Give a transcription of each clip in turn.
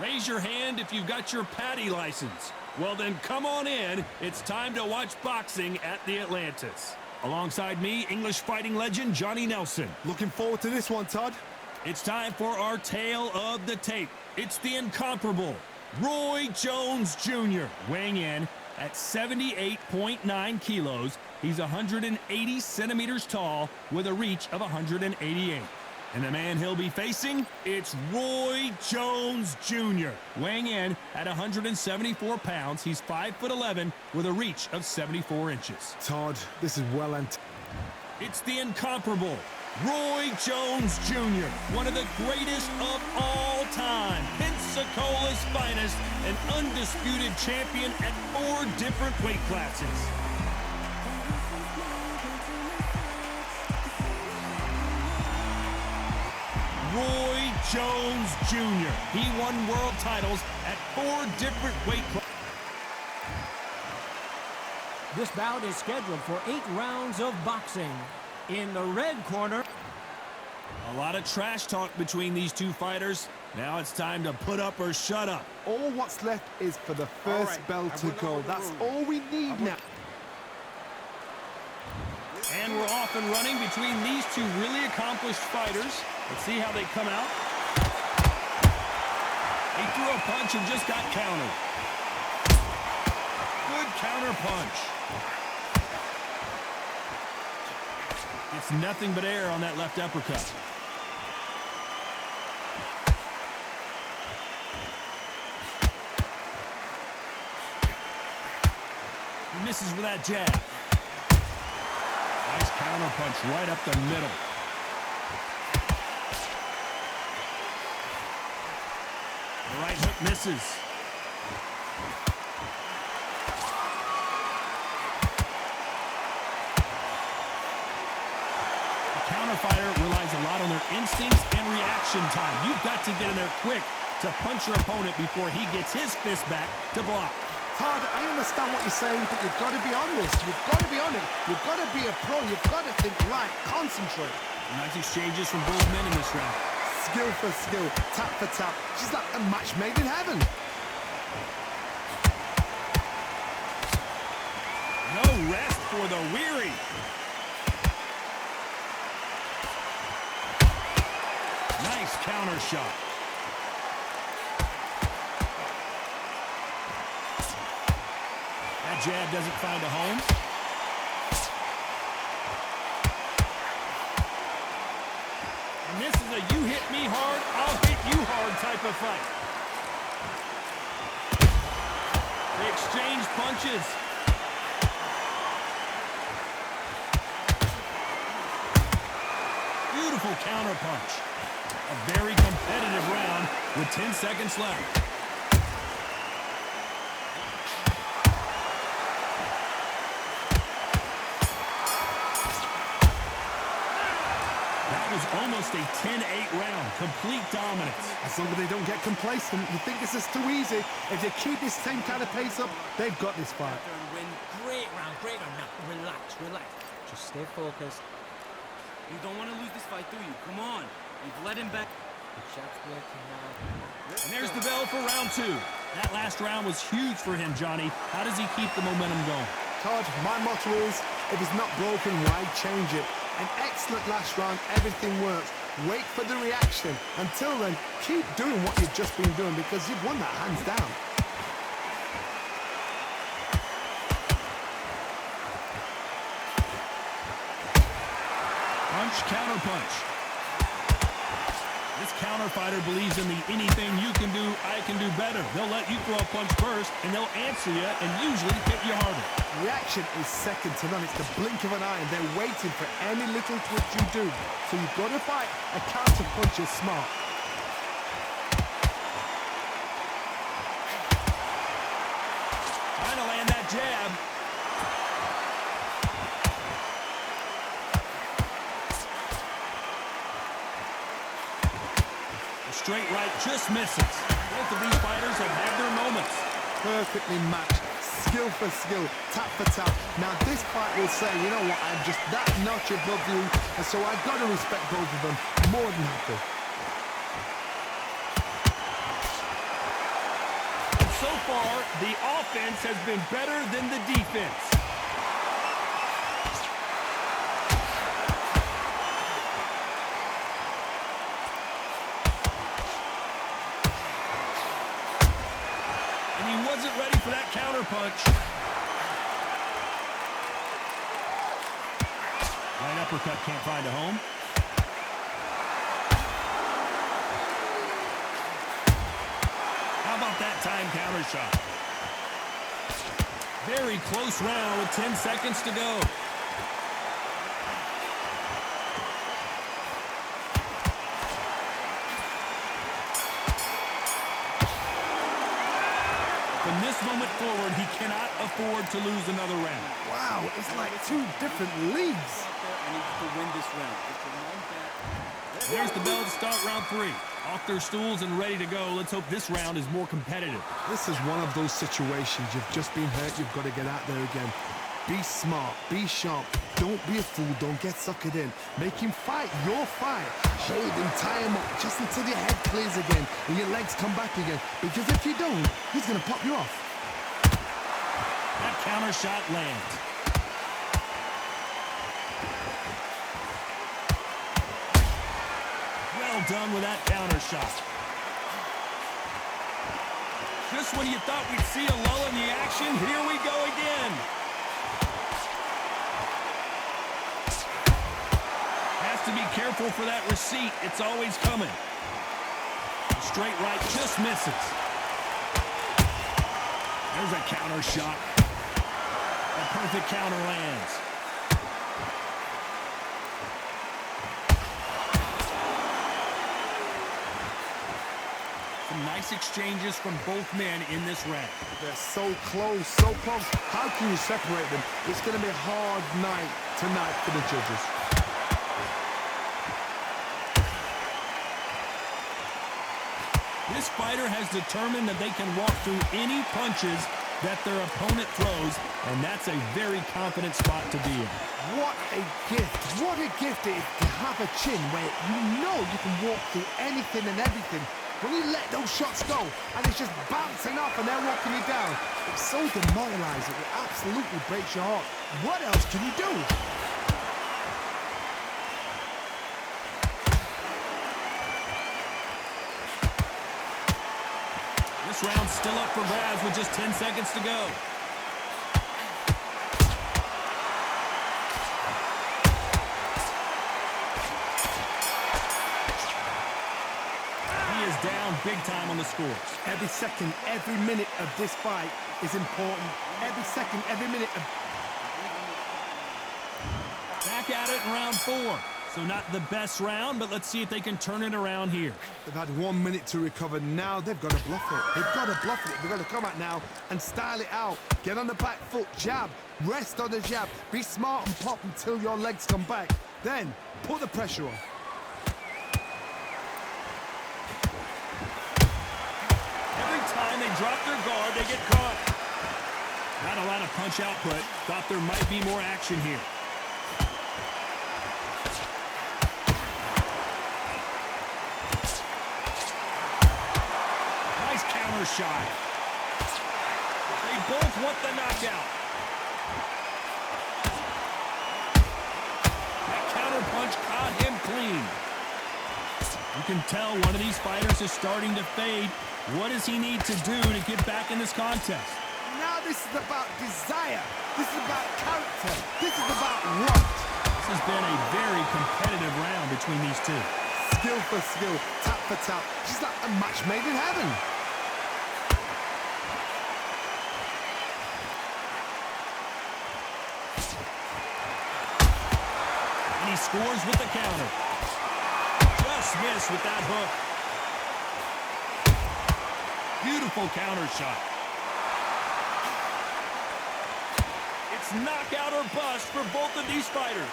Raise your hand if you've got your Patty license. Well, then come on in. It's time to watch boxing at the Atlantis. Alongside me, English fighting legend Johnny Nelson. Looking forward to this one, Todd. It's time for our tale of the tape. It's the incomparable Roy Jones Jr. weighing in at 78.9 kilos. He's 180 centimeters tall with a reach of 188. And the man he'll be facing, it's Roy Jones Jr. weighing in at 174 pounds. He's 5'11" with a reach of 74 inches. Todd, this is well and It's the incomparable Roy Jones Jr., one of the greatest of all time, Pensacola's finest, an undisputed champion at 4 different weight classes. Roy Jones Jr. He won world titles at 4 different weight classes. This bout is scheduled for 8 rounds of boxing. In the red corner, A lot of trash talk between these two fighters. Now it's time to put up or shut up. all what's left is for the first bell to go. That's all we need now. And we're off and running between these two really accomplished fighters. Let's see how they come out. He threw a punch and just got countered. Good counter punch. It's nothing but air on that left uppercut. He misses with that jab. Nice counter punch right up the middle. The right hook misses. The counter fighter relies a lot on their instincts and reaction time. You've got to get in there quick to punch your opponent before he gets his fist back to block. Todd, I understand what you're saying, but you've got to be on this. You've got to be on it. You've got to be a pro. You've got to think right. Concentrate. Nice exchanges from both men in this round. Skill for skill, tap for tap. Just like a match made in heaven. No rest for the weary. Nice counter shot. That jab doesn't find a home. And this is a you hit me hard, I'll hit you hard type of fight. They exchange punches. Beautiful counter punch. A very competitive round with 10 seconds left. That was almost a 10-8 round. Complete dominance. As long as they don't get complacent, you think this is too easy. If they keep this same kind of pace up, they've got this fight. great round, great round. Now, relax, relax. Just stay focused. You don't want to lose this fight, do you? Come on. You've led him back. The shot's working now. And there's the bell for round 2. That last round was huge for him, Johnny. How does he keep the momentum going? Todd, my motto is, if it's not broken, why change it? An excellent last round, everything works. Wait for the reaction. Until then, keep doing what you've just been doing because you've won that hands down. Punch, counter punch. This counter fighter believes in the anything you can do, I can do better. They'll let you throw a punch first, and they'll answer you and usually hit you harder. Reaction is second to none. It's the blink of an eye, and they're waiting for any little twitch you do. So you've got to fight. A counter punch is smart. Trying to land that jab. Straight right just misses. Both of these fighters have had their moments. Perfectly matched. Skill for skill, tap for tap. Now this fight will say, you know what, I'm just that notch above you, and so I've got to respect both of them more than happy. start, the offense has been better than the defense. And he wasn't ready for that counter punch. Right uppercut can't find a home. How about that time counter shot? Very close round with 10 seconds to go. From this moment forward, he cannot afford to lose another round. Wow, it's like two different leagues. I need to win this round. There's the bell to start round 3. Off their stools and ready to go. Let's hope this round is more competitive. This is one of those situations. You've just been hurt. You've got to get out there again. Be smart. Be sharp. Don't be a fool. Don't get suckered in. Make him fight your fight. Hold him, tie him up just until your head clears again and your legs come back again. Because if you don't, he's going to pop you off. That counter shot lands. Well done with that counter shot. Just when you thought we'd see a lull in the action, here we go again. Has to be careful for that receipt. It's always coming. Straight right just misses. There's a counter shot. A perfect counter lands. Some nice exchanges from both men in this round. They're so close, so close. How can you separate them? It's going to be a hard night tonight for the judges. This fighter has determined that they can walk through any punches that their opponent throws, and that's a very confident spot to be in. What a gift. What a gift it is to have a chin where you know you can walk through anything and everything. When you let those shots go, and it's just bouncing off and they're walking you down, it's so demoralizing. It absolutely breaks your heart. What else can you do? This round's still up for grabs with just 10 seconds to go. He is down big time on the scores. Every second, every minute of this fight is important. Every second, every minute of... Back at it in round 4. So not the best round, but let's see if they can turn it around here. They've had 1 minute to recover. Now they've got to bluff it. They've got to bluff it. They've got to come out now and style it out. Get on the back foot, jab, rest on the jab. Be smart and pop until your legs come back. Then put the pressure on. Every time they drop their guard, they get caught. Not a lot of punch output. Thought there might be more action here. Counter shot. They both want the knockout. That counter punch caught him clean. You can tell one of these fighters is starting to fade. What does he need to do to get back in this contest? Now this is about desire. This is about character. This is about want. This has been a very competitive round between these two. Skill for skill, tap for tap. Just like a match made in heaven. And he scores with the counter. Just missed with that hook. Beautiful counter shot. It's knockout or bust for both of these fighters.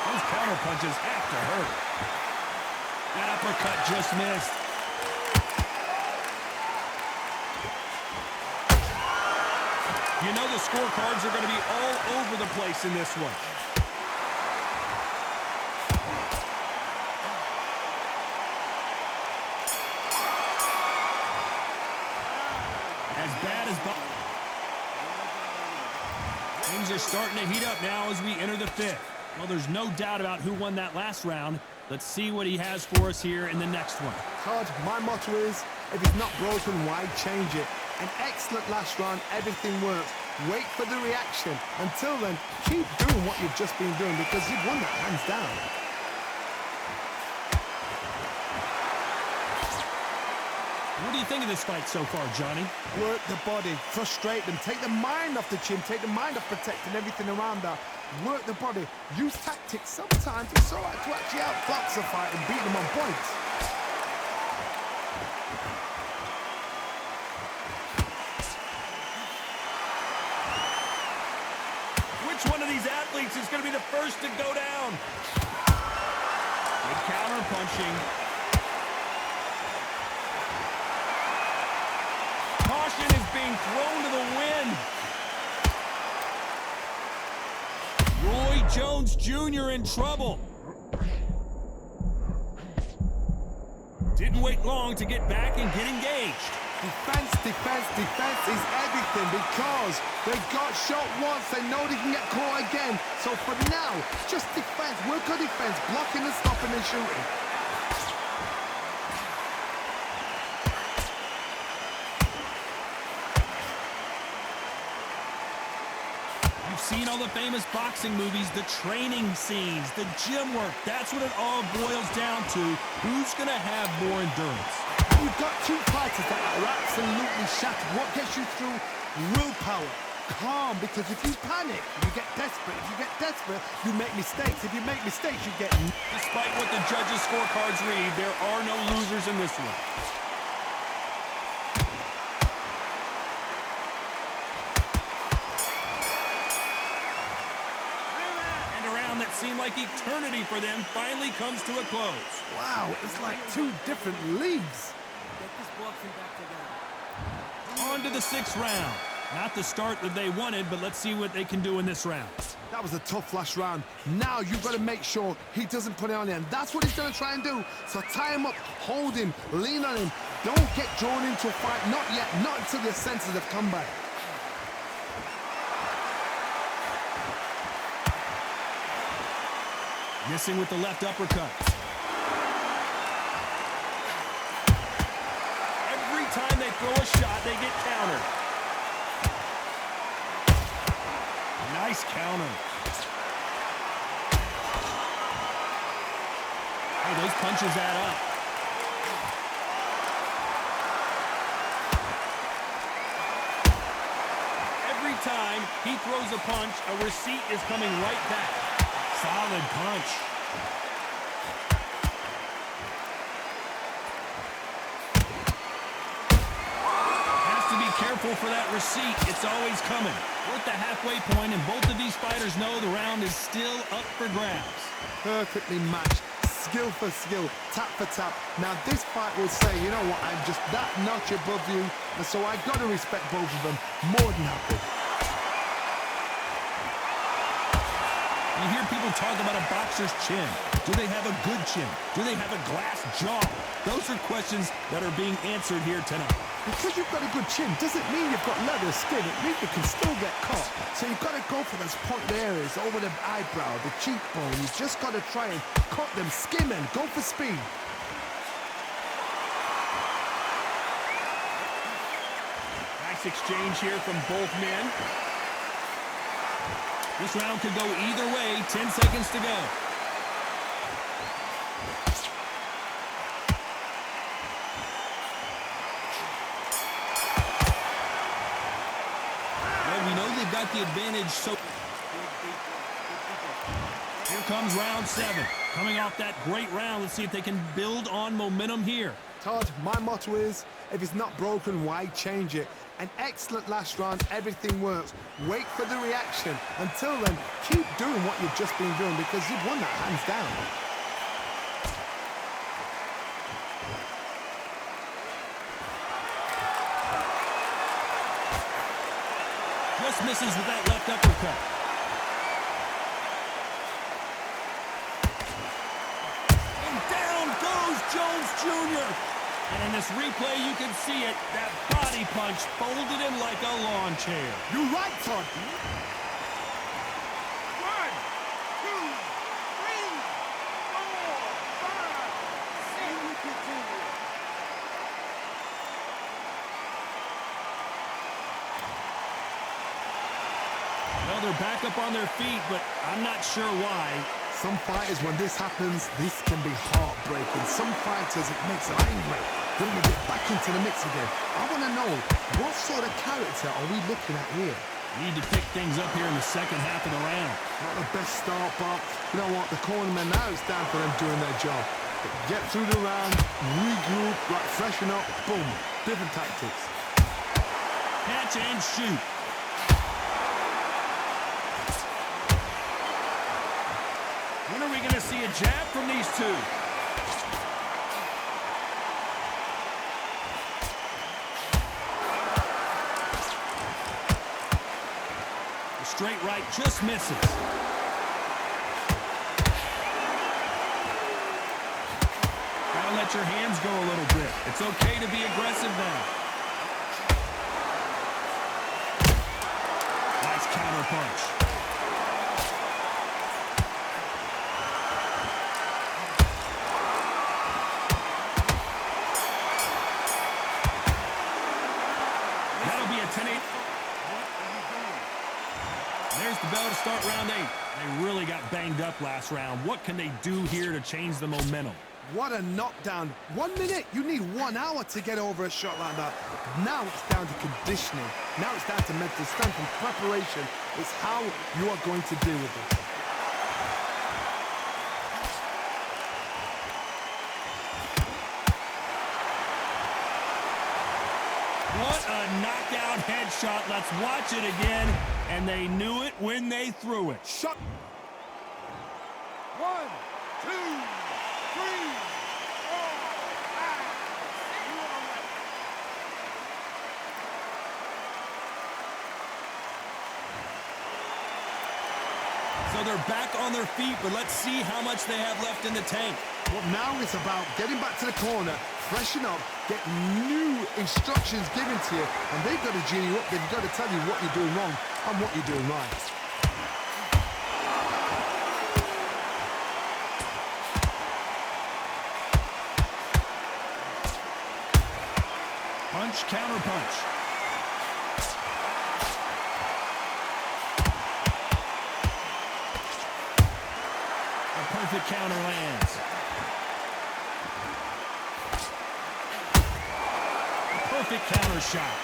Those counter punches have to hurt. That uppercut just missed. You know the scorecards are going to be all over the place in this one. bad as things are starting to heat up now as we enter the fifth. Well, there's no doubt about who won that last round. Let's see what he has for us here in the next one. Todd, my motto is, if it's not broken, why change it? An excellent last round, everything works. Wait for the reaction. Until then, keep doing what you've just been doing because you've won that hands down. What do you think of this fight so far, Johnny? Work the body, frustrate them, take the mind off the chin, take the mind off protecting everything around that. Work the body, use tactics. Sometimes it's all right to actually outbox a fight and beat them on points. Which one of these athletes is going to be the first to go down? Good counter punching. Caution is being thrown to the wind. Roy Jones Jr. in trouble. Didn't wait long to get back and get engaged. Defense, defense, defense is everything because they got shot once. They know they can get caught again. So for now, just defense. Work on defense, blocking and stopping and shooting. Seen all the famous boxing movies, the training scenes, the gym work. That's what it all boils down to. Who's going to have more endurance? You've got two fighters that are absolutely shattered. What gets you through? Willpower. Calm, because if you panic, you get desperate. If you get desperate, you make mistakes. If you make mistakes, you get... Despite what the judges' scorecards read, there are no losers in this one. That seemed like eternity for them finally comes to a close. Wow, it's like two different leagues. Get this boxing back together. On to the sixth round. Not the start that they wanted, but let's see what they can do in this round. That was a tough last round. Now you've got to make sure he doesn't put it on him. That's what he's going to try and do. So tie him up, hold him, lean on him. Don't get drawn into a fight. Not yet. Not until your senses have come back. Missing with the left uppercut. Every time they throw a shot, they get countered. Nice counter. Hey, those punches add up. Every time he throws a punch, a receipt is coming right back. Solid punch. Has to be careful for that receipt. It's always coming. We're at the halfway point, and both of these fighters know the round is still up for grabs. Perfectly matched. Skill for skill, tap for tap. Now this fight will say, you know what, I'm just that notch above you, and so I've got to respect both of them. More than happy. You hear people talk about a boxer's chin. Do they have a good chin? Do they have a glass jaw? Those are questions that are being answered here tonight. Because you've got a good chin doesn't mean you've got leather skin. It means you can still get caught. So you've got to go for those pointed areas, over the eyebrow, the cheekbone. You've just got to try and cut them, skim and go for speed. Nice exchange here from both men. This round could go either way. 10 seconds to go. Well, we know they've got the advantage, so... Here comes round 7. Coming off that great round, let's see if they can build on momentum here. Todd, my motto is, if it's not broken, why change it? An excellent last round, everything works. Wait for the reaction. Until then, keep doing what you've just been doing because you've won that hands down. Just misses with that left uppercut. And down goes Jones Jr. And in this replay, you can see it. That body punch folded him like a lawn chair. You're right, Todd. 1, 2, 3, 4, 5, 6. Well, they're back up on their feet, but I'm not sure why. Some fighters, when this happens, this can be heartbreaking. Some fighters, it makes them angry. They want to get back into the mix again. I want to know, what sort of character are we looking at here? Need to pick things up here in the second half of the round. Not the best start, but you know what? The cornermen, now it's down for them doing their job. Get through the round, regroup, like freshen up, boom. Different tactics. Catch and shoot. When are we going to see a jab from these two? The straight right just misses. Gotta let your hands go a little bit. It's okay to be aggressive now. Nice counter punch. There's the bell to start round 8. They really got banged up last round. What can they do here to change the momentum? What a knockdown. 1 minute, you need 1 hour to get over a shot like that. Now it's down to conditioning. Now it's down to mental strength and preparation. It's how you are going to deal with this. What a knockout headshot. Let's watch it again. And they knew it when they threw it. Shot. 1, 2, 3, 4, 5, 6. So they're back on their feet, but let's see how much they have left in the tank. Well, now it's about getting back to the corner, freshen up, get new instructions given to you, and they've got to gin you up. They've got to tell you what you're doing wrong and what you're doing right. Punch, counter punch. A perfect counter lands. A perfect counter shot.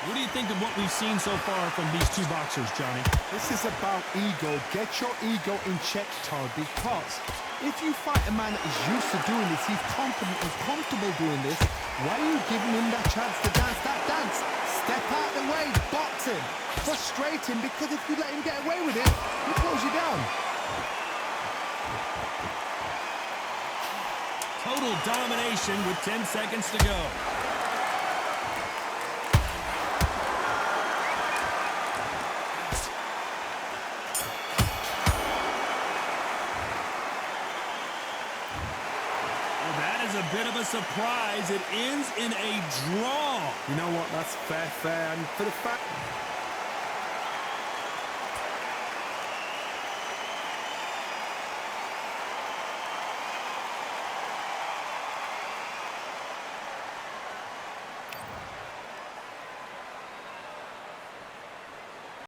What do you think of what we've seen so far from these two boxers, Johnny? This is about ego. Get your ego in check, Todd, because if you fight a man that is used to doing this, he's confident and comfortable doing this, why are you giving him that chance to dance that dance? Step out the way, box him, frustrate him, because if you let him get away with it, he close you down. Total domination with 10 seconds to go. A bit of a surprise. It ends in a draw. You know what? That's fair. And for the fact